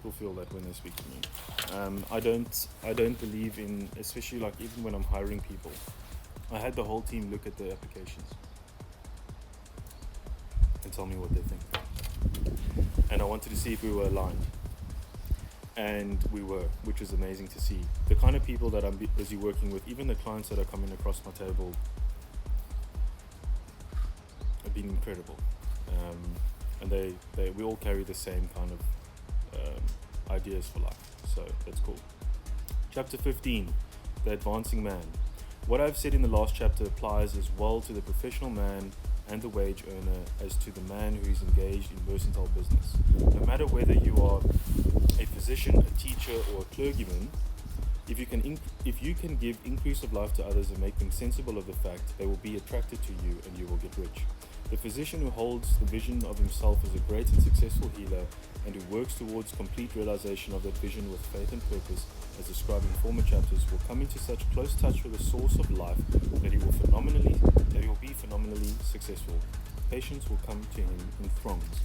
people feel that when they speak to me. I don't believe in, especially like even when I'm hiring people. I had the whole team look at the applications and tell me what they think. And I wanted to see if we were aligned. And we were, which was amazing to see. The kind of people that I'm busy working with, even the clients that are coming across my table, have been incredible. And we all carry the same kind of ideas for life. So that's cool. Chapter 15, The Advancing Man. What I've said in the last chapter applies as well to the professional man and the wage earner as to the man who is engaged in mercantile business. No matter whether you are a physician, a teacher, or a clergyman, if you can give increase of life to others and make them sensible of the fact, they will be attracted to you and you will get rich. The physician who holds the vision of himself as a great and successful healer and who works towards complete realization of that vision with faith and purpose, as described in former chapters, will come into such close touch with the source of life that he will be phenomenally successful. Patients will come to him in throngs.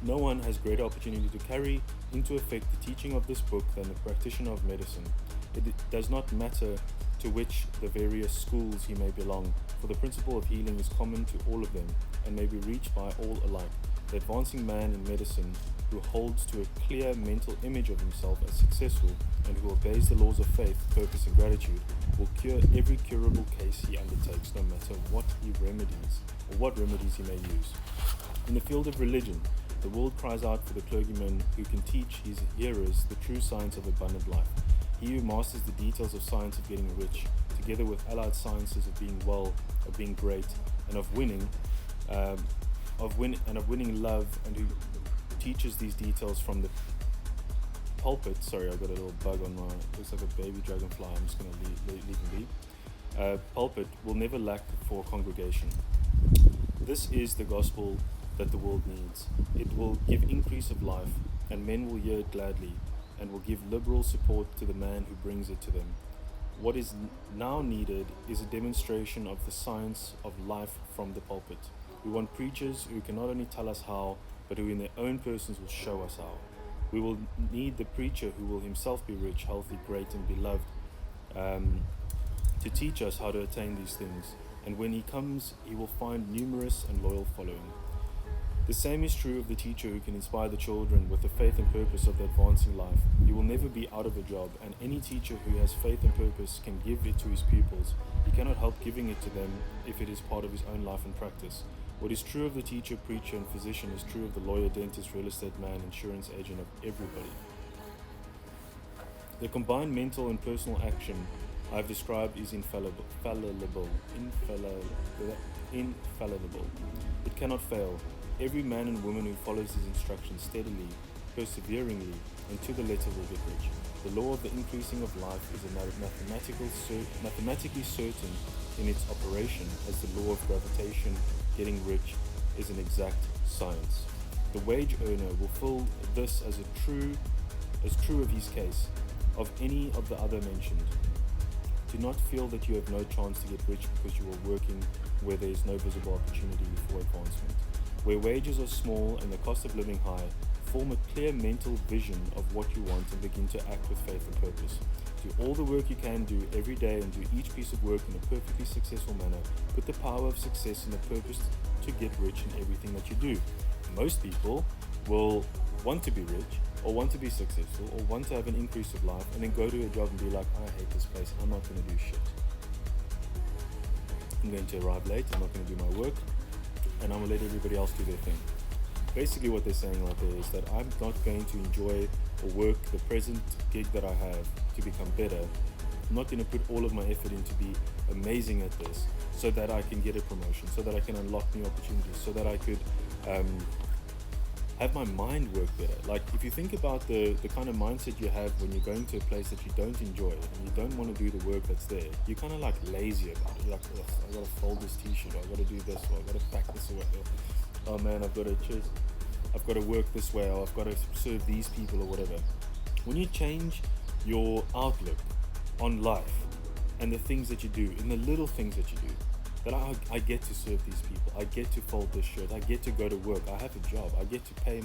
No one has greater opportunity to carry into effect the teaching of this book than the practitioner of medicine. It does not matter to which the various schools he may belong, for the principle of healing is common to all of them and may be reached by all alike. The advancing man in medicine who holds to a clear mental image of himself as successful and who obeys the laws of faith, purpose and gratitude will cure every curable case he undertakes, no matter what remedies he may use. In the field of religion, the world cries out for the clergyman who can teach his hearers the true science of abundant life. He who masters the details of science of getting rich, together with allied sciences of being well, of being great, and of winning love, and who teaches these details from the pulpit. Sorry, I've got a little bug on my, looks like a baby dragonfly, I'm just going to leave him be. Pulpit will never lack for a congregation. This is the gospel that the world needs. It will give increase of life, and men will hear it gladly, and will give liberal support to the man who brings it to them. What is now needed is a demonstration of the science of life from the pulpit. We want preachers who can not only tell us how, but who in their own persons will show us how. We will need the preacher who will himself be rich, healthy, great, and beloved, to teach us how to attain these things. And when he comes, he will find numerous and loyal following. The same is true of the teacher who can inspire the children with the faith and purpose of the advancing life. He will never be out of a job, and any teacher who has faith and purpose can give it to his pupils. He cannot help giving it to them if it is part of his own life and practice. What is true of the teacher, preacher, and physician is true of the lawyer, dentist, real estate man, insurance agent, of everybody. The combined mental and personal action I have described is infallible. It cannot fail. Every man and woman who follows his instructions steadily, perseveringly, and to the letter will get rich. The law of the increasing of life is mathematically certain in its operation, as the law of gravitation, getting rich, is an exact science. The wage earner will feel this as true of his case, of any of the other mentioned. Do not feel that you have no chance to get rich because you are working where there is no visible opportunity for advancement. Where wages are small and the cost of living high, form a clear mental vision of what you want and begin to act with faith and purpose. Do all the work you can do every day and do each piece of work in a perfectly successful manner. Put the power of success in the purpose to get rich in everything that you do. Most people will want to be rich or want to be successful or want to have an increase of life and then go to a job and be like, I hate this place, I'm not going to do shit. I'm going to arrive late, I'm not going to do my work, and I'm going to let everybody else do their thing. Basically what they're saying right there is that I'm not going to enjoy or work the present gig that I have to become better. I'm not going to put all of my effort in to be amazing at this so that I can get a promotion, so that I can unlock new opportunities, so that I could have my mind work better. Like if you think about the kind of mindset you have when you're going to a place that you don't enjoy and you don't want to do the work that's there, you're kind of like lazy about it. You're like, I gotta fold this t-shirt, or I gotta do this, or I gotta pack this away. Oh man, I've got to work this way, or I've got to serve these people or whatever. When you change your outlook on life and the things that you do, in the little things that you do, that I get to serve these people, I get to fold this shirt, I get to go to work, I have a job, I get to pay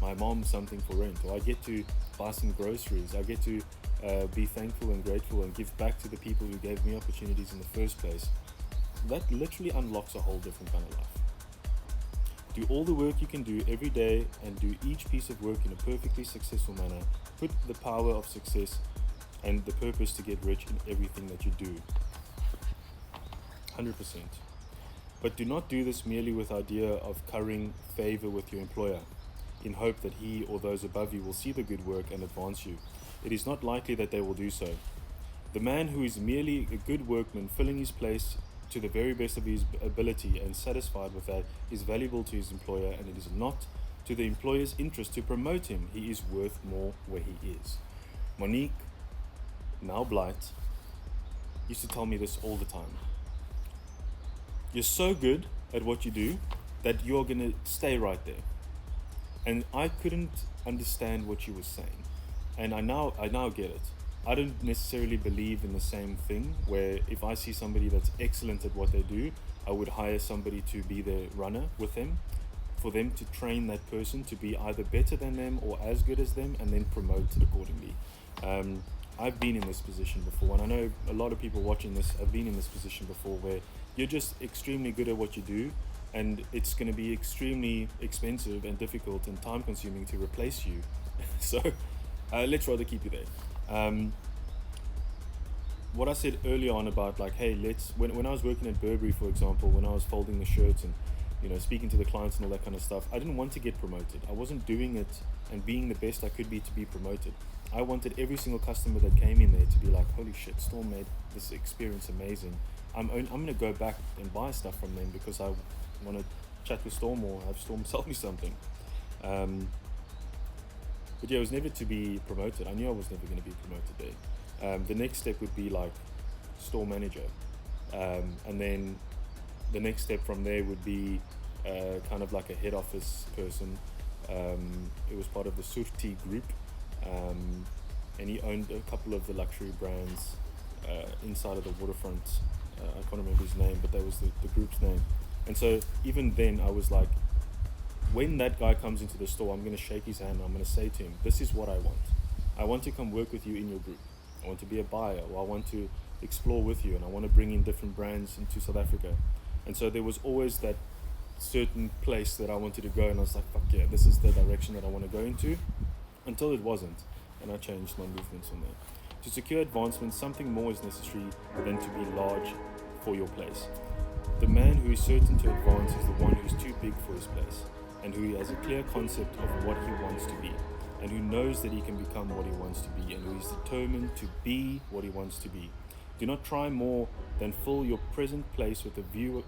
my mom something for rent, or I get to buy some groceries. I get to be thankful and grateful and give back to the people who gave me opportunities in the first place. That literally unlocks a whole different kind of life. Do all the work you can do every day and do each piece of work in a perfectly successful manner. Put the power of success and the purpose to get rich in everything that you do. 100%. But do not do this merely with idea of currying favor with your employer in hope that he or those above you will see the good work and advance you. It is not likely that they will do so. The man who is merely a good workman, filling his place to the very best of his ability and satisfied with that, is valuable to his employer, and it is not to the employer's interest to promote him. He is worth more where he is. Monique, now Blight, used to tell me this all the time. You're so good at what you do that you're going to stay right there. And I couldn't understand what she was saying. And I now get it. I don't necessarily believe in the same thing where if I see somebody that's excellent at what they do, I would hire somebody to be their runner with them, for them to train that person to be either better than them or as good as them, and then promote accordingly. I've been in this position before, and I know a lot of people watching this have been in this position before, where you're just extremely good at what you do, and it's going to be extremely expensive and difficult and time consuming to replace you. So let's rather keep you there. What I said earlier on about like, hey, when I was working at Burberry, for example, when I was folding the shirts and speaking to the clients and all that kind of stuff, I didn't want to get promoted. I wasn't doing it and being the best I could be to be promoted. I wanted every single customer that came in there to be like, holy shit, Storm made this experience amazing. I'm going to go back and buy stuff from them because I want to chat with Storm or have Storm sell me something. But yeah, it was never to be promoted. I knew I was never going to be promoted there. The next step would be like store manager. And then the next step from there would be kind of like a head office person. It was part of the Surti group. And he owned a couple of the luxury brands inside of the waterfront. I can't remember his name, but that was the group's name. And so even then I was like, when that guy comes into the store, I'm going to shake his hand and I'm going to say to him, this is what I want. I want to come work with you in your group. I want to be a buyer, or I want to explore with you, and I want to bring in different brands into South Africa. And so there was always that certain place that I wanted to go, and I was like, fuck yeah, this is the direction that I want to go into, until it wasn't, and I changed my movements from there. To secure advancement, something more is necessary than to be large for your place. The man who is certain to advance is the one who is too big for his place, and who has a clear concept of what he wants to be, and who knows that he can become what he wants to be, and who is determined to be what he wants to be. Do not try more than fill your present place with a view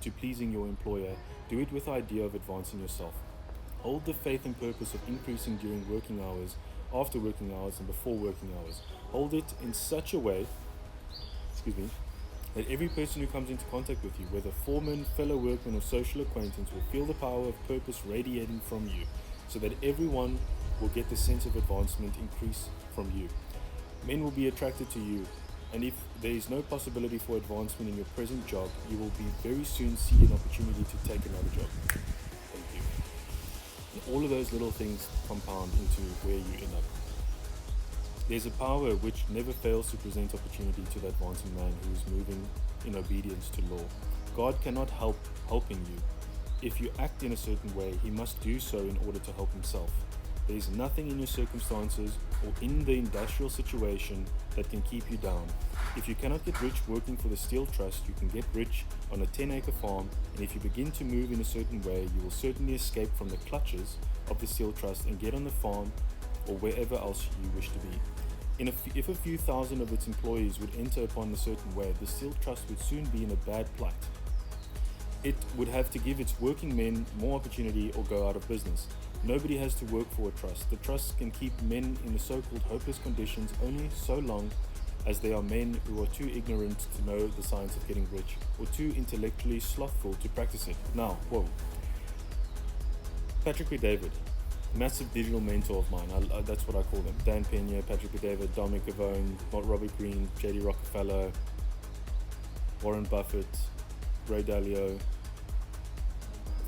to pleasing your employer. Do it with the idea of advancing yourself. Hold the faith and purpose of increasing during working hours, after working hours, and before working hours. Hold it in such a way, that every person who comes into contact with you, whether foreman, fellow workman, or social acquaintance, will feel the power of purpose radiating from you, so that everyone will get the sense of advancement increase from you. Men will be attracted to you, and if there is no possibility for advancement in your present job, you will be very soon see an opportunity to take another job. Thank you. And all of those little things compound into where you end up. There's a power which never fails to present opportunity to the advancing man who is moving in obedience to law. God cannot help helping you. If you act in a certain way, he must do so in order to help himself. There is nothing in your circumstances or in the industrial situation that can keep you down. If you cannot get rich working for the Steel Trust, you can get rich on a 10-acre farm, and if you begin to move in a certain way, you will certainly escape from the clutches of the Steel Trust and get on the farm or wherever else you wish to be. If a few thousand of its employees would enter upon a certain way, the Steel Trust would soon be in a bad plight. It would have to give its working men more opportunity or go out of business. Nobody has to work for a trust. The trust can keep men in the so-called hopeless conditions only so long as they are men who are too ignorant to know the science of getting rich, or too intellectually slothful to practice it. Now, Patrick Bet-David, massive digital mentor of mine. That's what I call them. Dan Pena, Patrick Bet-David, Dominic Gavone, Robert Greene, JD Rockefeller, Warren Buffett, Ray Dalio,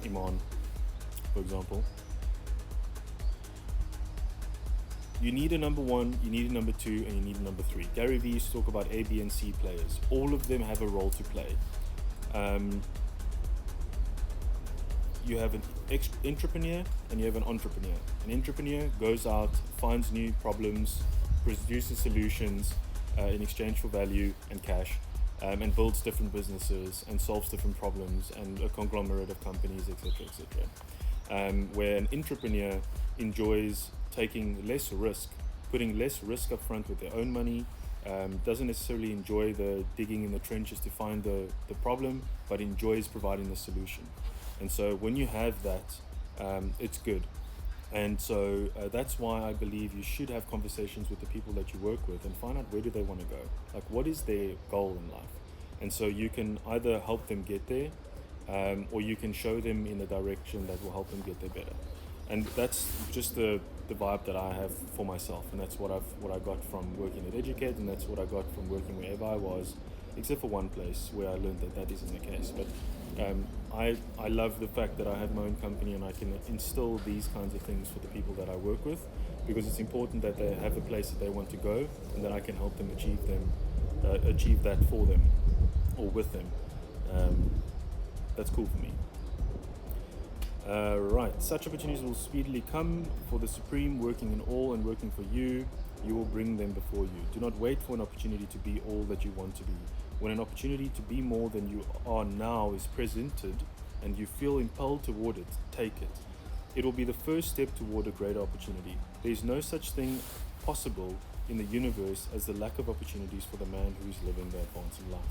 Iman, for example. You need a number one, you need a number two, and you need a number three. Gary Vee used to talk about A, B, and C players. All of them have a role to play. You have an entrepreneur and you have an entrepreneur. An entrepreneur goes out, finds new problems, produces solutions in exchange for value and cash, and builds different businesses and solves different problems and a conglomerate of companies, etc., etc. Where an entrepreneur enjoys taking less risk, putting less risk up front with their own money, doesn't necessarily enjoy the digging in the trenches to find the problem, but enjoys providing the solution. And so when you have that, it's good. And so that's why I believe you should have conversations with the people that you work with and find out where do they want to go. Like, what is their goal in life? And so you can either help them get there, or you can show them in a direction that will help them get there better. And that's just the vibe that I have for myself, and that's what I got from working at Educate, and that's what I got from working wherever I was, except for one place where I learned that isn't the case. But I love the fact that I have my own company and I can instill these kinds of things for the people that I work with, because it's important that they have a place that they want to go and that I can help them achieve that for them or with them. That's cool for me. Right, such opportunities will speedily come for the Supreme, working in all and working for you. You will bring them before you. Do not wait for an opportunity to be all that you want to be. When an opportunity to be more than you are now is presented and you feel impelled toward it, take it. It will be the first step toward a greater opportunity. There is no such thing possible in the universe as the lack of opportunities for the man who is living the advancing life.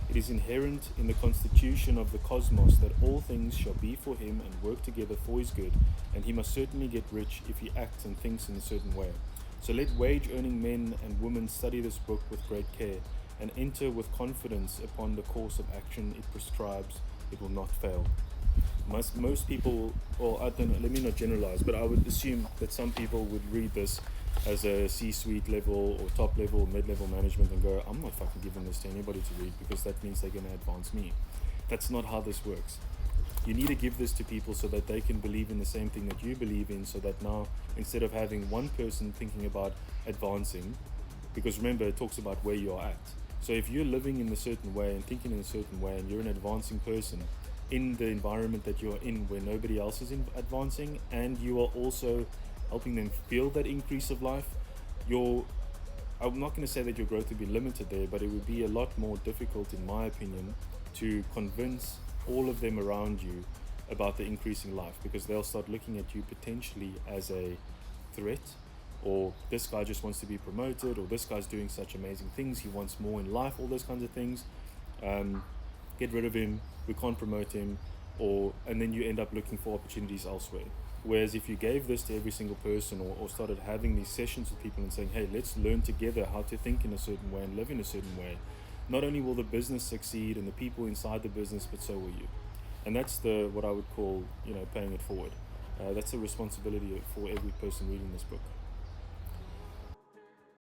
It is inherent in the constitution of the cosmos that all things shall be for him and work together for his good, and he must certainly get rich if he acts and thinks in a certain way. So let wage-earning men and women study this book with great care and enter with confidence upon the course of action it prescribes. It will not fail. Most people, or I don't know, let me not generalize, but I would assume that some people would read this as a C-suite level or top level, mid-level management and go, I'm not fucking giving this to anybody to read because that means they're going to advance me. That's not how this works. You need to give this to people so that they can believe in the same thing that you believe in, so that now, instead of having one person thinking about advancing, because remember, it talks about where you're at. So if you're living in a certain way and thinking in a certain way and you're an advancing person in the environment that you're in where nobody else is advancing, and you are also helping them feel that increase of life, I'm not going to say that your growth would be limited there, but it would be a lot more difficult, in my opinion, to convince all of them around you about the increasing life, because they'll start looking at you potentially as a threat, or this guy just wants to be promoted, or this guy's doing such amazing things, he wants more in life, all those kinds of things. Get rid of him, we can't promote him, and then you end up looking for opportunities elsewhere. Whereas if you gave this to every single person, or started having these sessions with people and saying, hey, let's learn together how to think in a certain way and live in a certain way, not only will the business succeed and the people inside the business, but so will you. And that's what I would call, paying it forward. That's a responsibility for every person reading this book.